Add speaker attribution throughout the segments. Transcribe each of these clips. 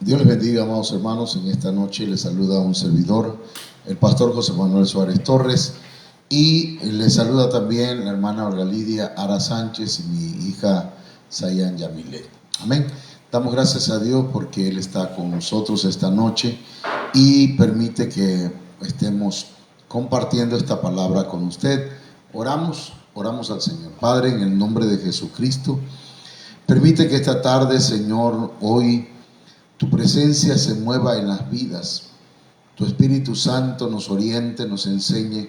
Speaker 1: Dios les bendiga, amados hermanos. En esta noche les saluda un servidor, el pastor José Manuel Suárez Torres, y les saluda también la hermana Olga Lidia Ara Sánchez y mi hija Sayan Yamile. Amén. Damos gracias a Dios porque Él está con nosotros esta noche y permite que estemos compartiendo esta palabra con usted. Oramos al Señor. Padre, en el nombre de Jesucristo, permite que esta tarde, Señor, hoy tu presencia se mueva en las vidas, tu Espíritu Santo nos oriente, nos enseñe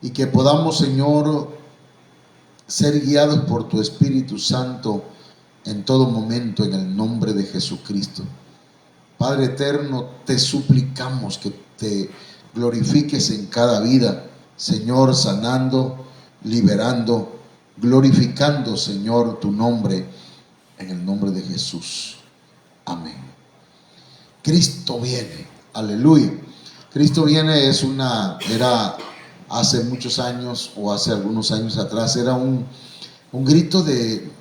Speaker 1: y que podamos, Señor, ser guiados por tu Espíritu Santo en todo momento en el nombre de Jesucristo. Padre eterno, te suplicamos que te glorifiques en cada vida, Señor, sanando, liberando, glorificando, Señor, tu nombre en el nombre de Jesús. Amén. Cristo viene, aleluya. Cristo viene era hace muchos años o hace algunos años atrás, era un grito de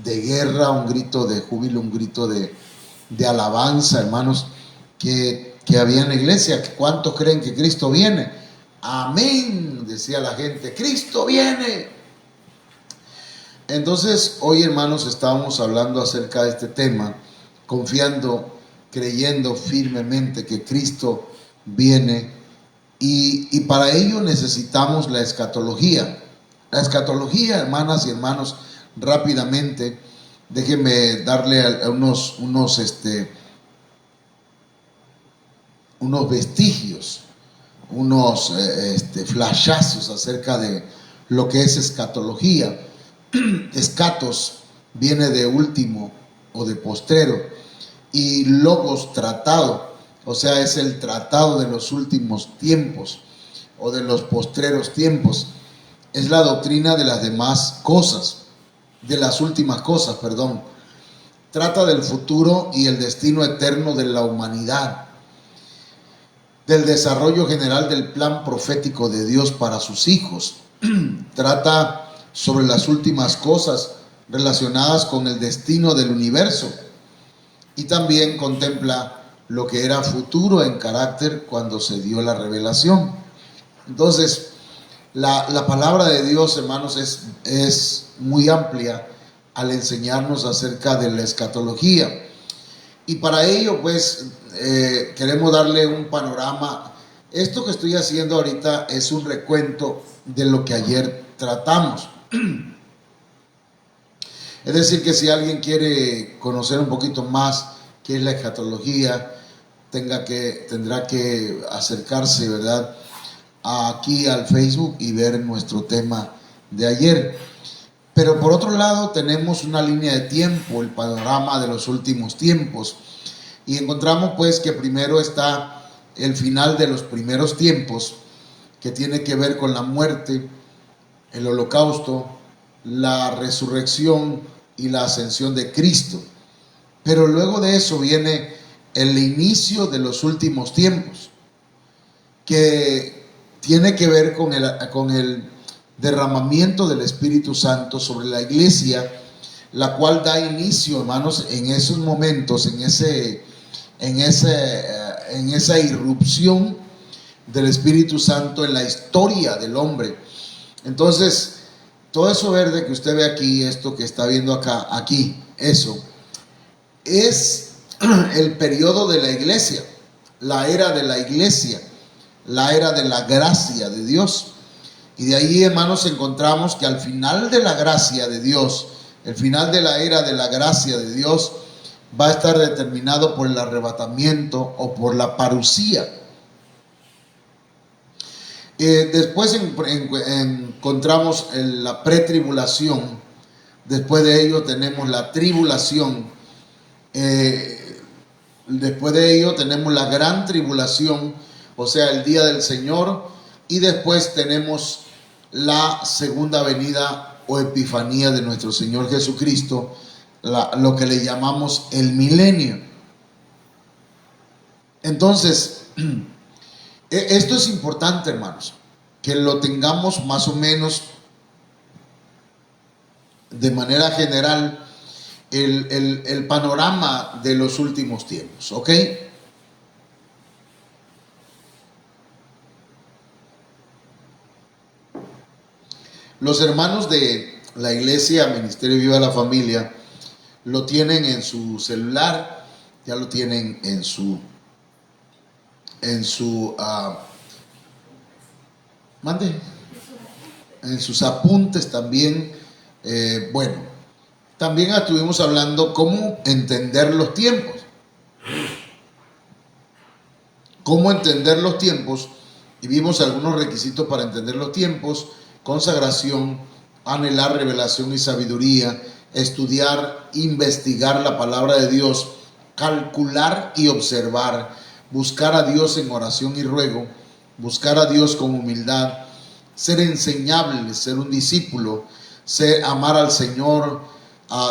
Speaker 1: guerra, un grito de júbilo, un grito de alabanza, hermanos, que había en la iglesia. ¿Cuántos creen que Cristo viene? Amén, decía la gente, Cristo viene. Entonces, hoy, hermanos, estábamos hablando acerca de este tema, confiando, creyendo firmemente que Cristo viene, y para ello necesitamos la escatología. La escatología, hermanas y hermanos, rápidamente, déjenme darle unos vestigios, unos flashazos acerca de lo que es escatología. Escatos viene de último o de postrero, y logos, tratado, o sea, es el tratado de los últimos tiempos o de los postreros tiempos. Es la doctrina de las demás cosas, de las últimas cosas, perdón. Trata del futuro y el destino eterno de la humanidad, del desarrollo general del plan profético de Dios para sus hijos. Trata sobre las últimas cosas relacionadas con el destino del universo, y también contempla lo que era futuro en carácter cuando se dio la revelación. Entonces, la palabra de Dios, hermanos, es muy amplia al enseñarnos acerca de la escatología, y para ello pues queremos darle un panorama. Esto que estoy haciendo ahorita es un recuento de lo que ayer tratamos. Es decir, que si alguien quiere conocer un poquito más qué es la escatología, tendrá que acercarse, ¿verdad?, aquí al Facebook y ver nuestro tema de ayer. Pero por otro lado tenemos una línea de tiempo, el panorama de los últimos tiempos, y encontramos pues que primero está el final de los primeros tiempos, que tiene que ver con la muerte, el holocausto, la resurrección y la ascensión de Cristo. Pero luego de eso viene el inicio de los últimos tiempos, que tiene que ver con el derramamiento del Espíritu Santo sobre la iglesia, la cual da inicio, hermanos, en esos momentos, en esa irrupción del Espíritu Santo en la historia del hombre. Entonces, todo eso verde que usted ve aquí, esto que está viendo acá, aquí, eso es el periodo de la iglesia, la era de la iglesia, la era de la gracia de Dios. Y de ahí, hermanos, encontramos que al final de la gracia de Dios, el final de la era de la gracia de Dios, va a estar determinado por el arrebatamiento o por la parusía. Después encontramos la pretribulación. Después de ello tenemos la tribulación. Después de ello tenemos la gran tribulación, o sea, el día del Señor. Y después tenemos la segunda venida o epifanía de nuestro Señor Jesucristo, lo que le llamamos el milenio. Entonces, esto es importante, hermanos, que lo tengamos más o menos de manera general el panorama de los últimos tiempos, ¿ok? Los hermanos de la iglesia Ministerio Viva la Familia lo tienen en su celular, ya lo tienen en sus apuntes también. Bueno, también estuvimos hablando cómo entender los tiempos. Cómo entender los tiempos, y vimos algunos requisitos para entender los tiempos: consagración, anhelar revelación y sabiduría, estudiar, investigar la palabra de Dios, calcular y observar, buscar a Dios en oración y ruego, buscar a Dios con humildad, ser enseñable, ser un discípulo, amar al Señor,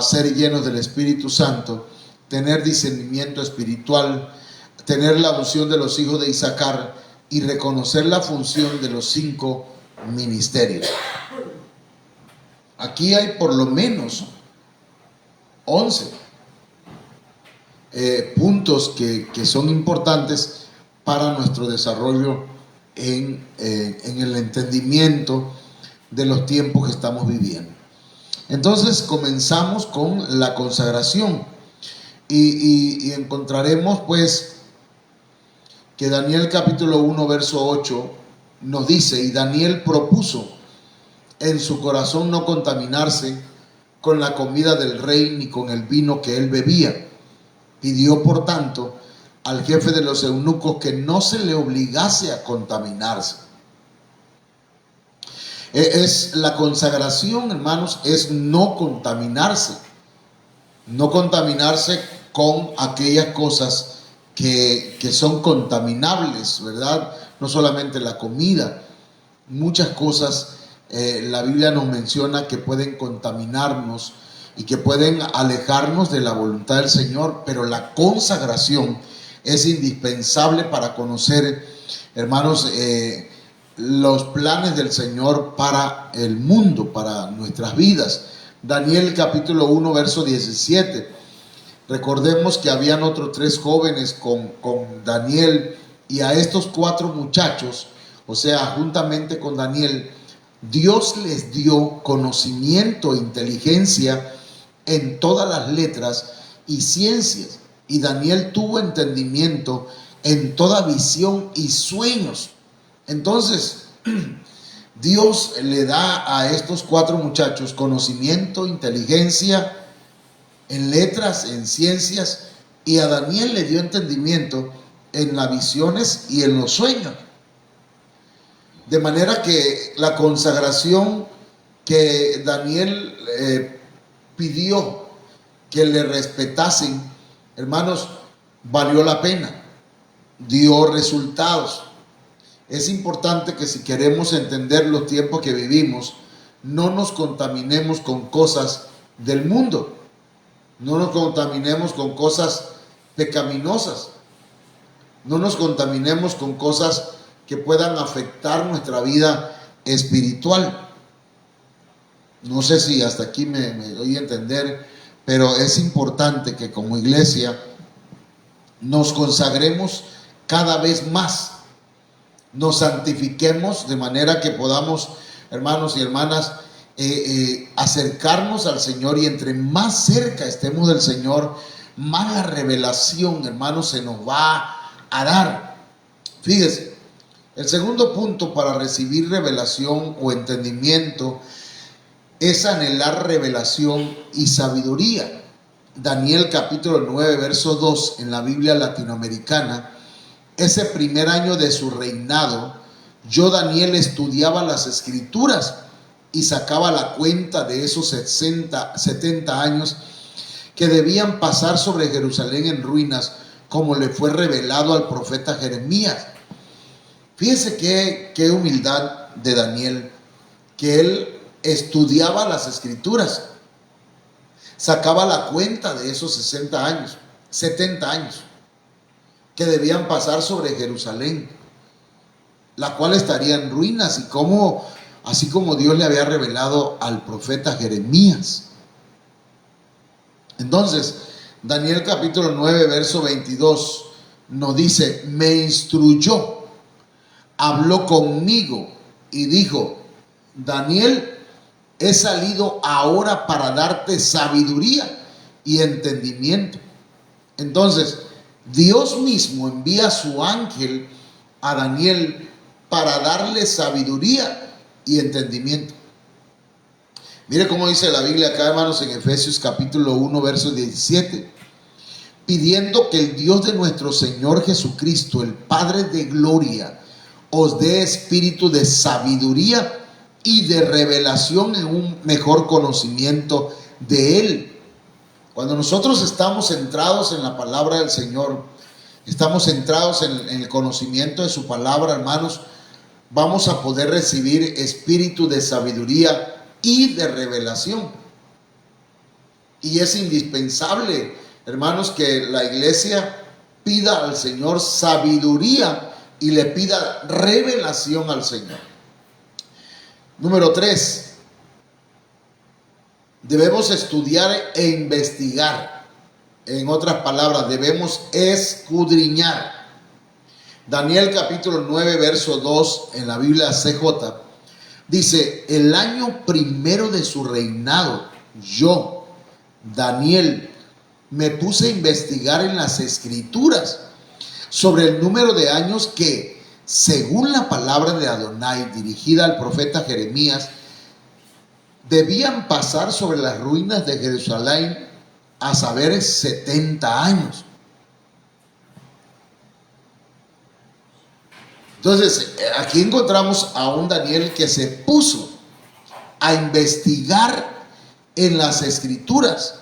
Speaker 1: ser llenos del Espíritu Santo, tener discernimiento espiritual, tener la unción de los hijos de Isaacar y reconocer la función de los 5 ministerios. Aquí hay por lo menos 11 puntos que son importantes para nuestro desarrollo en el entendimiento de los tiempos que estamos viviendo. Entonces comenzamos con la consagración y encontraremos pues que Daniel capítulo 1 verso 8 nos dice: y Daniel propuso en su corazón no contaminarse con la comida del rey ni con el vino que él bebía. Pidió por tanto al jefe de los eunucos que no se le obligase a contaminarse. Es la consagración, hermanos, es no contaminarse con aquellas cosas que son contaminables, ¿verdad? No solamente la comida, muchas cosas la Biblia nos menciona que pueden contaminarnos y que pueden alejarnos de la voluntad del Señor, pero la consagración es indispensable para conocer, hermanos, los planes del Señor para el mundo, para nuestras vidas. Daniel capítulo 1 verso 17. Recordemos que habían otros 3 jóvenes con Daniel, y a estos 4 muchachos, o sea, juntamente con Daniel, Dios les dio conocimiento e inteligencia en todas las letras y ciencias, y Daniel tuvo entendimiento en toda visión y sueños. Entonces, Dios le da a estos 4 muchachos conocimiento, inteligencia en letras, en ciencias, y a Daniel le dio entendimiento en las visiones y en los sueños. De manera que la consagración que Daniel pidió que le respetasen, hermanos, valió la pena, dio resultados. Es importante que si queremos entender los tiempos que vivimos, no nos contaminemos con cosas del mundo. No nos contaminemos con cosas pecaminosas. No nos contaminemos con cosas que puedan afectar nuestra vida espiritual. No sé si hasta aquí me doy a entender, pero es importante que como iglesia nos consagremos cada vez más, nos santifiquemos de manera que podamos, hermanos y hermanas, acercarnos al Señor, y entre más cerca estemos del Señor, más la revelación, hermanos, se nos va a dar. Fíjese, el segundo punto para recibir revelación o entendimiento es anhelar revelación y sabiduría. Daniel capítulo 9 verso 2 en la Biblia latinoamericana: ese primer año de su reinado, yo Daniel estudiaba las escrituras y sacaba la cuenta de esos 70 años que debían pasar sobre Jerusalén en ruinas, como le fue revelado al profeta Jeremías. Fíjense qué humildad de Daniel, que él estudiaba las escrituras, sacaba la cuenta de esos 70 años que debían pasar sobre Jerusalén, la cual estaría en ruinas, y así como Dios le había revelado al profeta Jeremías. Entonces, Daniel capítulo 9, verso 22 nos dice: me instruyó, habló conmigo y dijo: Daniel, he salido ahora para darte sabiduría y entendimiento. Entonces, Dios mismo envía a su ángel a Daniel para darle sabiduría y entendimiento. Mire cómo dice la Biblia acá, hermanos, en Efesios capítulo 1, verso 17. Pidiendo que el Dios de nuestro Señor Jesucristo, el Padre de gloria, os dé espíritu de sabiduría y de revelación en un mejor conocimiento de Él. Cuando nosotros estamos centrados en la palabra del Señor, estamos centrados en el conocimiento de su palabra, hermanos, vamos a poder recibir espíritu de sabiduría y de revelación. Y es indispensable, hermanos, que la iglesia pida al Señor sabiduría y le pida revelación al Señor. Número 3, debemos estudiar e investigar. En otras palabras, debemos escudriñar. Daniel capítulo 9, verso 2 en la Biblia CJ dice: el año primero de su reinado, yo, Daniel, me puse a investigar en las escrituras sobre el número de años que, según la palabra de Adonai dirigida al profeta Jeremías, debían pasar sobre las ruinas de Jerusalén, a saber, 70 años. Entonces, aquí encontramos a un Daniel que se puso a investigar en las escrituras.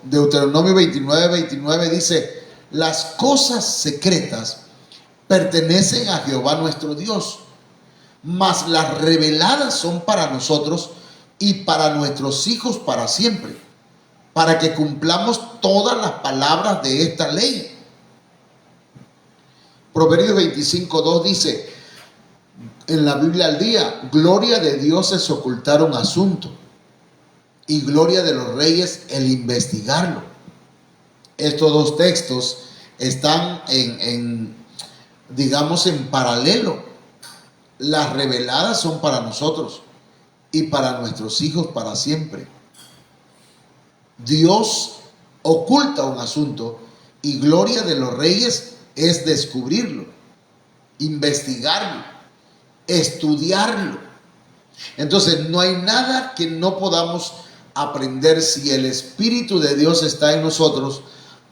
Speaker 1: Deuteronomio 29 dice: las cosas secretas pertenecen a Jehová nuestro Dios, mas las reveladas son para nosotros y para nuestros hijos para siempre, para que cumplamos todas las palabras de esta ley. Proverbios 25:2 dice en la Biblia al día: gloria de Dios es ocultar un asunto, y gloria de los reyes el investigarlo. Estos dos textos están digamos, en paralelo. Las reveladas son para nosotros y para nuestros hijos para siempre. Dios oculta un asunto y gloria de los reyes es descubrirlo, investigarlo, estudiarlo. Entonces, no hay nada que no podamos aprender si el Espíritu de Dios está en nosotros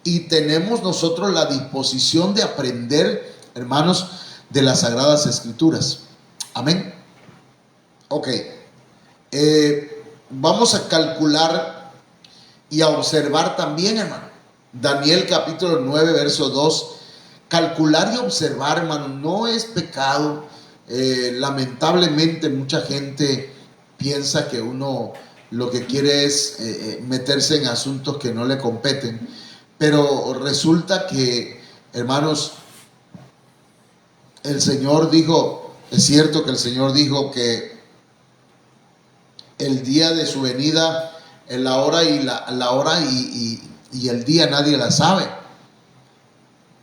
Speaker 1: y tenemos nosotros la disposición de aprender, hermanos, de las Sagradas Escrituras. Amén. Ok. Vamos a calcular y a observar también, hermano. Daniel capítulo 9, verso 2. Calcular y observar, hermano, no es pecado. Lamentablemente mucha gente piensa que uno lo que quiere es meterse en asuntos que no le competen, pero resulta que, hermanos, el Señor dijo, es cierto que el Señor dijo que el día de su venida, la hora y el día nadie la sabe,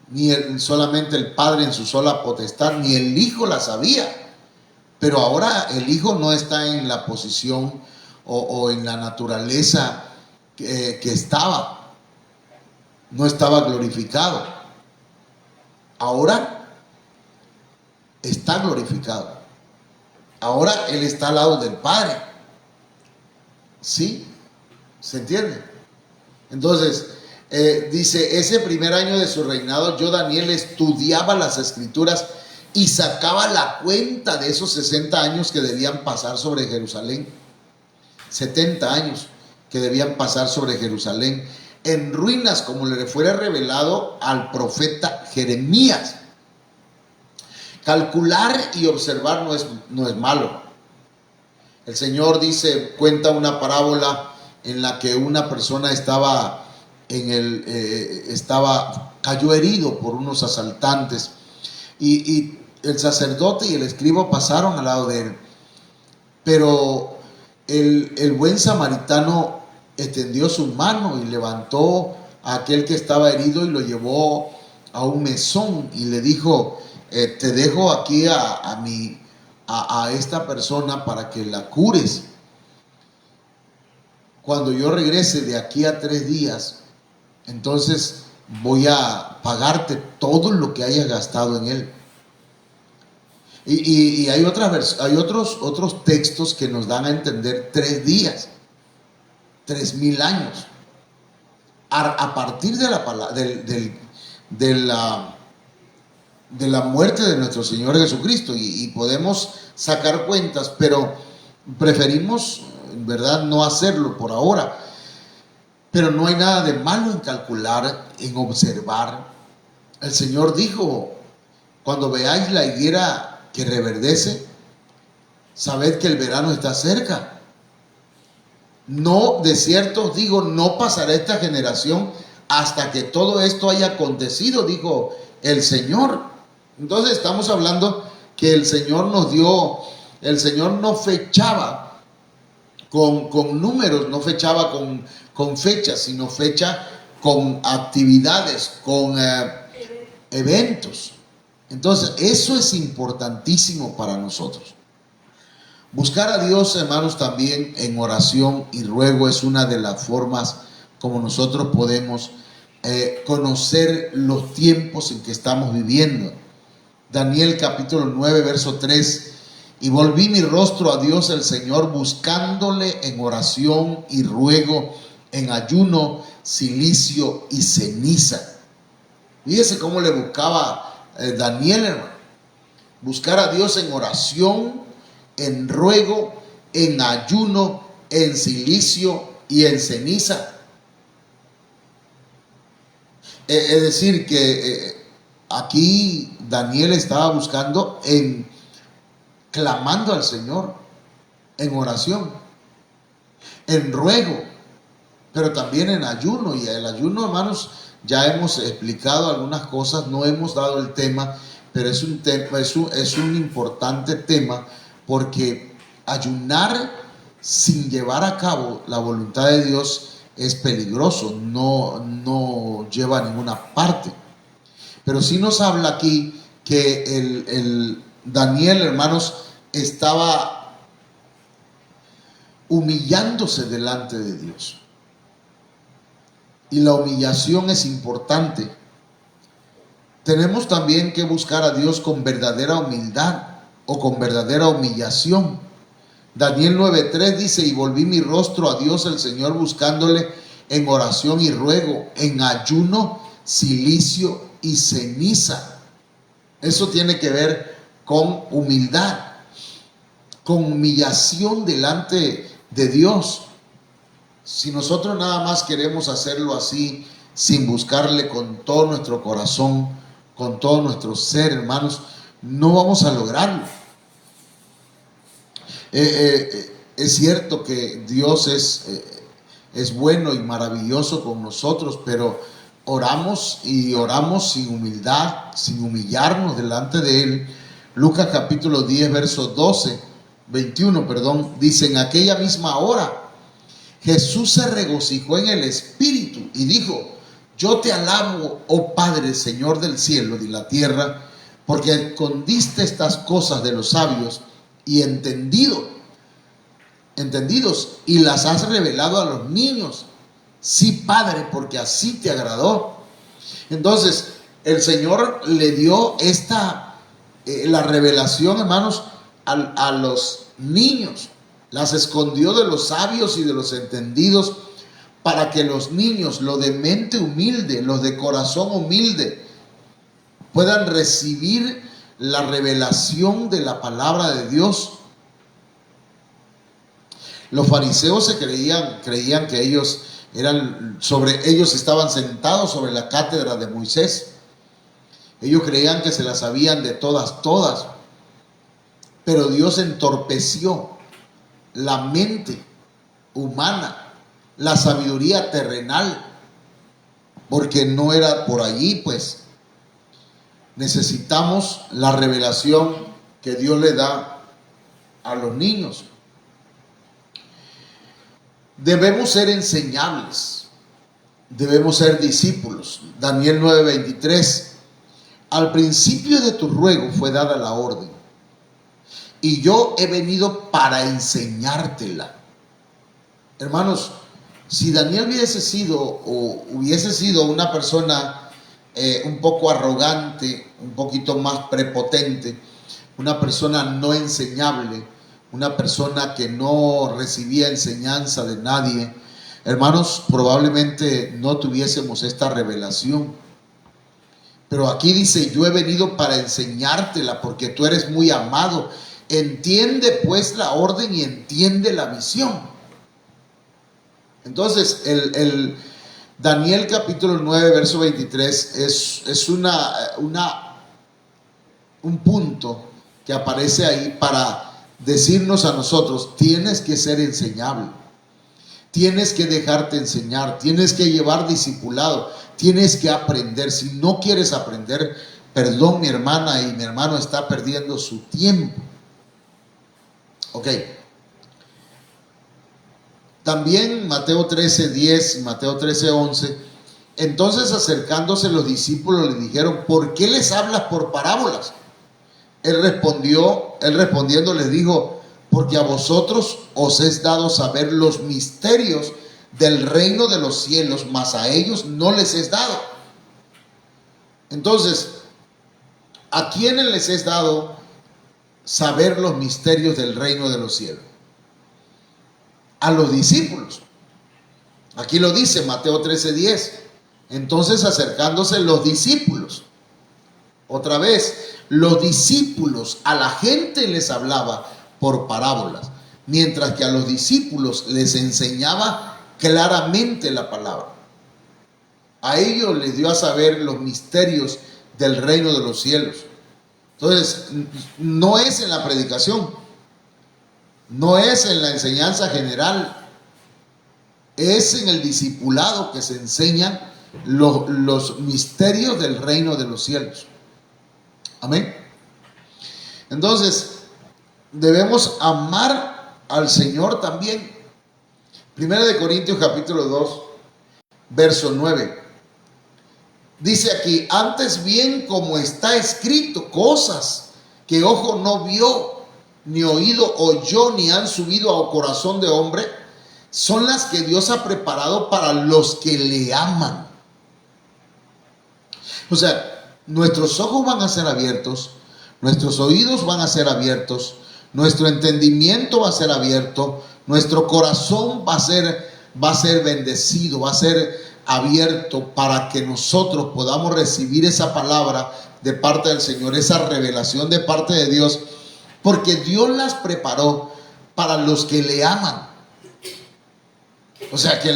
Speaker 1: ni solamente el Padre en su sola potestad, ni el Hijo la sabía. Pero ahora el Hijo no está en la posición o en la naturaleza que estaba. No estaba glorificado. Ahora está glorificado. Ahora Él está al lado del Padre. ¿Sí? ¿Se entiende? Entonces, dice: ese primer año de su reinado, yo, Daniel, estudiaba las escrituras y sacaba la cuenta de esos 60 años que debían pasar sobre Jerusalén. 70 años que debían pasar sobre Jerusalén en ruinas, como le fuera revelado al profeta Jeremías. Calcular y observar no es malo. El Señor cuenta una parábola en la que una persona cayó herido por unos asaltantes, y el sacerdote y el escriba pasaron al lado de él, pero el buen samaritano extendió su mano y levantó a aquel que estaba herido y lo llevó a un mesón y le dijo, te dejo aquí a esta persona para que la cures. Cuando yo regrese de aquí a 3 días, entonces voy a pagarte todo lo que hayas gastado en él. Y hay otros textos que nos dan a entender 3 días, 3000 años. A partir de la muerte de nuestro Señor Jesucristo, y podemos sacar cuentas, pero preferimos, en verdad, no hacerlo por ahora. Pero no hay nada de malo en calcular, en observar. El Señor dijo, cuando veáis la higuera que reverdece, sabed que el verano está cerca. No, de cierto os digo, no pasará esta generación hasta que todo esto haya acontecido, dijo el Señor. Entonces estamos hablando que el Señor no fechaba con números, no fechaba con fechas, sino fecha con actividades, con eventos. Entonces, eso es importantísimo para nosotros. Buscar a Dios, hermanos, también en oración y ruego es una de las formas como nosotros podemos conocer los tiempos en que estamos viviendo. Daniel capítulo 9, verso 3. Y volví mi rostro a Dios el Señor, buscándole en oración y ruego, en ayuno, cilicio y ceniza. Fíjese cómo le buscaba Daniel, hermano. Buscar a Dios en oración, en ruego, en ayuno, en cilicio y en ceniza. Es decir, que aquí Daniel estaba buscando clamando al Señor, en oración, en ruego, pero también en ayuno. Y el ayuno, hermanos, ya hemos explicado algunas cosas, no hemos dado el tema, pero es un importante tema, porque ayunar sin llevar a cabo la voluntad de Dios es peligroso, no lleva a ninguna parte. Pero sí nos habla aquí que el Daniel, hermanos, estaba humillándose delante de Dios. Y la humillación es importante. Tenemos también que buscar a Dios con verdadera humildad o con verdadera humillación. Daniel 9:3 dice, y volví mi rostro a Dios el Señor buscándole en oración y ruego, en ayuno, cilicio y ceniza. Eso tiene que ver con humildad, con humillación delante de Dios. Si nosotros nada más queremos hacerlo así, sin buscarle con todo nuestro corazón, con todo nuestro ser, hermanos, no vamos a lograrlo. Es cierto que Dios es bueno y maravilloso con nosotros, pero oramos sin humildad, sin humillarnos delante de Él. Lucas capítulo 10, verso 21, dice, en aquella misma hora Jesús se regocijó en el Espíritu y dijo, yo te alabo, oh Padre, Señor del cielo y de la tierra, porque escondiste estas cosas de los sabios y entendidos, y las has revelado a los niños. Sí, Padre, porque así te agradó. Entonces, el Señor le dio la revelación, hermanos, a los niños. Las escondió de los sabios y de los entendidos, para que los niños, los de mente humilde, los de corazón humilde, puedan recibir la revelación de la palabra de Dios. Los fariseos creían que ellos estaban sentados sobre la cátedra de Moisés. Ellos creían que se las sabían de todas. Pero Dios entorpeció la mente humana, la sabiduría terrenal, porque no era por allí, pues. Necesitamos la revelación que Dios le da a los niños. Debemos ser enseñables, debemos ser discípulos. Daniel 9:23, al principio de tu ruego fue dada la orden, y yo he venido para enseñártela. Hermanos, si Daniel hubiese sido una persona un poco arrogante, un poquito más prepotente, una persona no enseñable, una persona que no recibía enseñanza de nadie, hermanos, probablemente no tuviésemos esta revelación. Pero aquí dice, yo he venido para enseñártela porque tú eres muy amado. Entiende pues la orden y entiende la visión. Entonces, el Daniel capítulo 9, verso 23 es un punto que aparece ahí para decirnos a nosotros, tienes que ser enseñable, tienes que dejarte enseñar, tienes que llevar discipulado, tienes que aprender. Si no quieres aprender, perdón, mi hermana y mi hermano está perdiendo su tiempo. Ok. También Mateo 13:10 y Mateo 13:11. Entonces, acercándose los discípulos, le dijeron, ¿por qué les hablas por parábolas? Él respondiendo les dijo, porque a vosotros os es dado saber los misterios del reino de los cielos, mas a ellos no les es dado. Entonces, ¿a quiénes les es dado saber los misterios del reino de los cielos? A los discípulos. Aquí lo dice Mateo 13:10. Entonces, acercándose los discípulos, otra vez, los discípulos, a la gente les hablaba por parábolas, mientras que a los discípulos les enseñaba claramente la palabra. A ellos les dio a saber los misterios del reino de los cielos. Entonces, no es en la predicación, no es en la enseñanza general, es en el discipulado que se enseñan los misterios del reino de los cielos. Amén. Entonces, debemos amar al Señor también. Primera de Corintios capítulo 2, verso 9. Dice aquí, antes bien como está escrito, cosas que ojo no vio, ni oído oyó, ni han subido a corazón de hombre, son las que Dios ha preparado para los que le aman. O sea, nuestros ojos van a ser abiertos, nuestros oídos van a ser abiertos, nuestro entendimiento va a ser abierto, nuestro corazón va a ser bendecido, va a ser abierto para que nosotros podamos recibir esa palabra de parte del Señor, esa revelación de parte de Dios, porque Dios las preparó para los que le aman. O sea que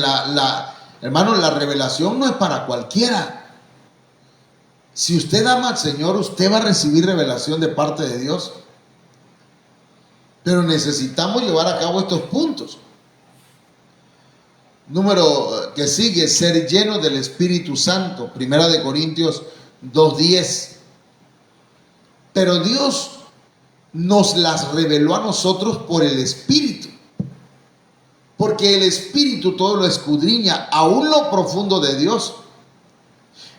Speaker 1: hermano, la revelación no es para cualquiera. Si usted ama al Señor, usted va a recibir revelación de parte de Dios. Pero necesitamos llevar a cabo estos puntos. Número que sigue, ser lleno del Espíritu Santo. Primera de Corintios 2:10. Pero Dios nos las reveló a nosotros por el Espíritu. Porque el Espíritu todo lo escudriña, aún lo profundo de Dios.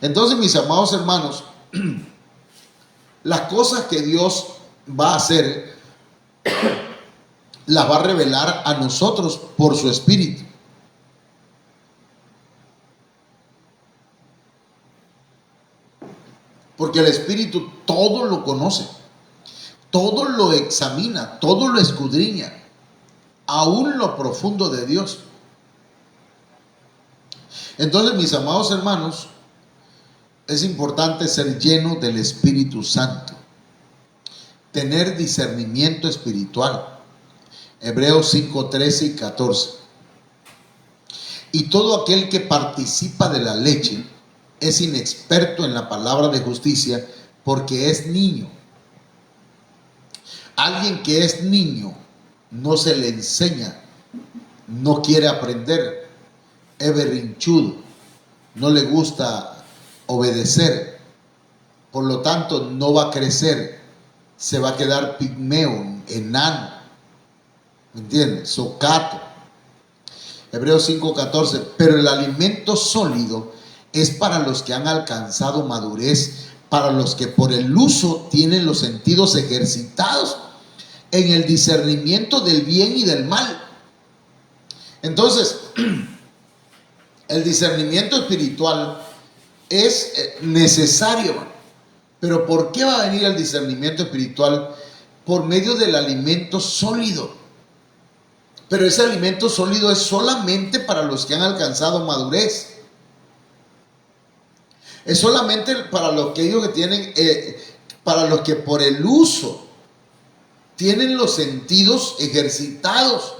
Speaker 1: Entonces, mis amados hermanos, las cosas que Dios va a hacer, las va a revelar a nosotros por su Espíritu. Porque el Espíritu todo lo conoce, todo lo examina, todo lo escudriña, aún lo profundo de Dios. Entonces, mis amados hermanos, es importante ser lleno del Espíritu Santo, tener discernimiento espiritual. Hebreos 5:13 y 14. Y todo aquel que participa de la leche es inexperto en la palabra de justicia, porque es niño. Alguien que es niño no se le enseña, no quiere aprender, es berrinchudo, no le gusta obedecer, por lo tanto no va a crecer, se va a quedar pigmeo, enano, ¿me entiendes? Socato. Hebreos 5:14, pero el alimento sólido es para los que han alcanzado madurez, para los que por el uso tienen los sentidos ejercitados en el discernimiento del bien y del mal. Entonces, el discernimiento espiritual es necesario, pero ¿por qué va a venir el discernimiento espiritual? Por medio del alimento sólido. Pero ese alimento sólido es solamente para los que han alcanzado madurez. Es solamente para los que ellos que tienen, para los que por el uso tienen los sentidos ejercitados.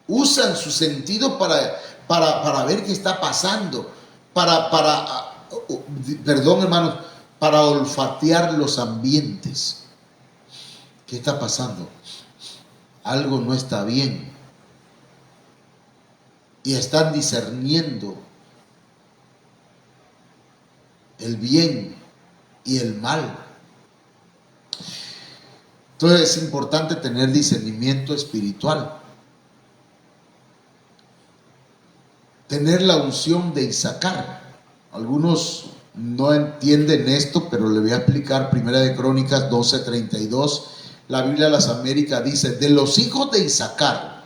Speaker 1: Usan sus sentidos para ver qué está pasando. Perdón, hermanos, para olfatear los ambientes. ¿Qué está pasando? Algo no está bien. Y están discerniendo el bien y el mal. Entonces es importante tener discernimiento espiritual. Tener la unción de Isacar. Algunos no entienden esto, pero le voy a explicar. Primera de Crónicas 12:32. La Biblia de las Américas dice: de los hijos de Isacar,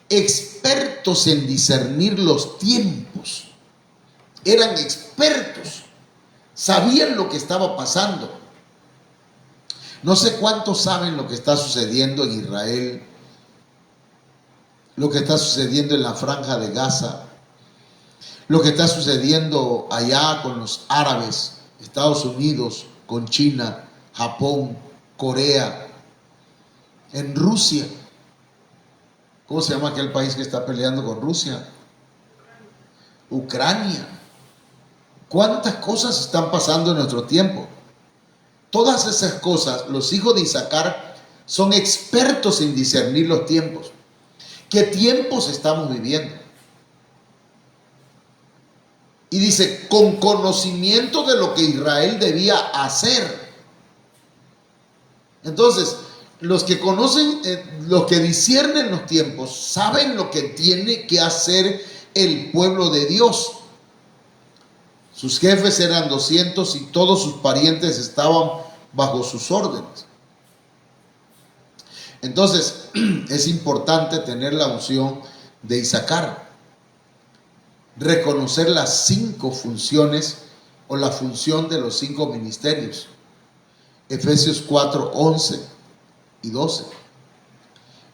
Speaker 1: expertos en discernir los tiempos. Eran expertos, sabían lo que estaba pasando. No sé cuántos saben lo que está sucediendo en Israel, lo que está sucediendo en la Franja de Gaza, lo que está sucediendo allá con los árabes, Estados Unidos, con China, Japón, Corea, en Rusia. ¿Cómo se llama aquel país que está peleando con Rusia? Ucrania. ¿Cuántas cosas están pasando en nuestro tiempo? Todas esas cosas, los hijos de Isacar son expertos en discernir los tiempos. ¿Qué tiempos estamos viviendo? Y dice, con conocimiento de lo que Israel debía hacer. Entonces, los que conocen, los que disciernen los tiempos, saben lo que tiene que hacer el pueblo de Dios. Sus jefes eran 200 y todos sus parientes estaban bajo sus órdenes. Entonces, es importante tener la unción de Isacar. Reconocer las 5 funciones o la función de los 5 ministerios. Efesios 4:11 y 12.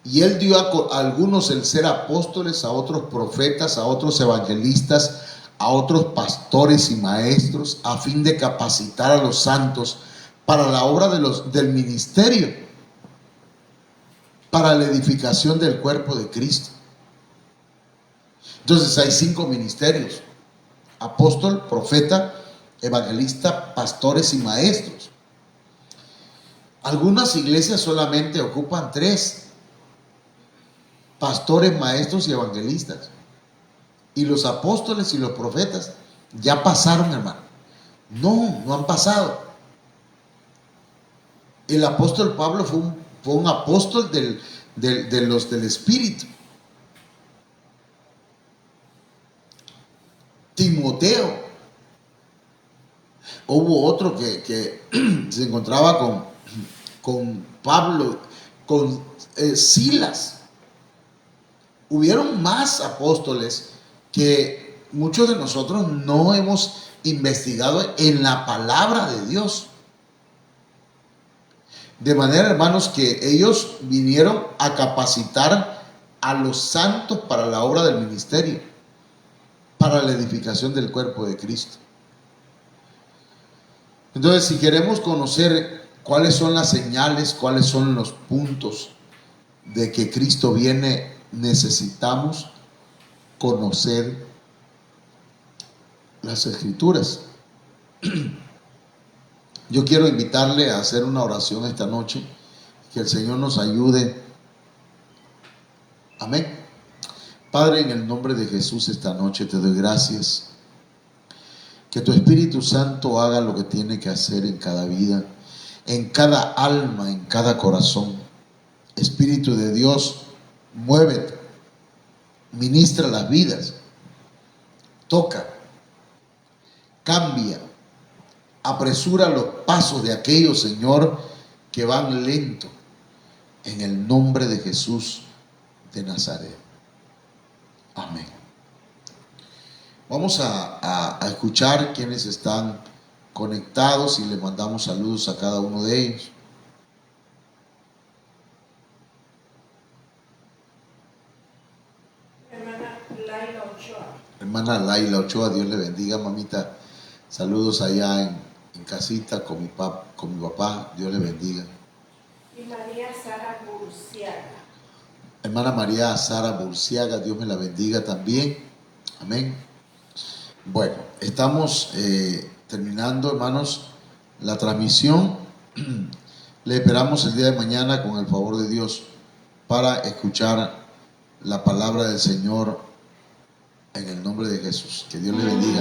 Speaker 1: Y él dio a algunos el ser apóstoles, a otros profetas, a otros evangelistas, a otros pastores y maestros, a fin de capacitar a los santos para la obra del ministerio, para la edificación del cuerpo de Cristo. Entonces hay 5 ministerios: apóstol, profeta, evangelista, pastores y maestros. Algunas iglesias solamente ocupan 3: pastores, maestros y evangelistas. Y los apóstoles y los profetas ya pasaron, hermano. No han pasado. El apóstol Pablo fue un apóstol de los del Espíritu. Timoteo. Hubo otro que se encontraba con Pablo, con Silas. Hubieron más apóstoles que muchos de nosotros no hemos investigado en la palabra de Dios. De manera, hermanos, que ellos vinieron a capacitar a los santos para la obra del ministerio, para la edificación del cuerpo de Cristo. Entonces, si queremos conocer cuáles son las señales, cuáles son los puntos de que Cristo viene, necesitamos conocer las Escrituras. Yo quiero invitarle a hacer una oración esta noche, que el Señor nos ayude. Amén. Padre, en el nombre de Jesús, esta noche te doy gracias. Que tu Espíritu Santo haga lo que tiene que hacer en cada vida, en cada alma, en cada corazón. Espíritu de Dios, muévete. ministra las vidas, toca, cambia, apresura los pasos de aquellos, Señor, que van lento, en el nombre de Jesús de Nazaret. Amén. Vamos a escuchar quienes están conectados y les mandamos saludos a cada uno de ellos. Hermana Laila Ochoa, Dios le bendiga, mamita. Saludos allá en casita con mi papá, Dios le bendiga.
Speaker 2: Y María Sara Burciaga.
Speaker 1: Hermana María Sara Burciaga, Dios me la bendiga también. Amén. Bueno, estamos terminando, hermanos, la transmisión. Le esperamos el día de mañana con el favor de Dios para escuchar la palabra del Señor en el nombre de Jesús. Que Dios le bendiga.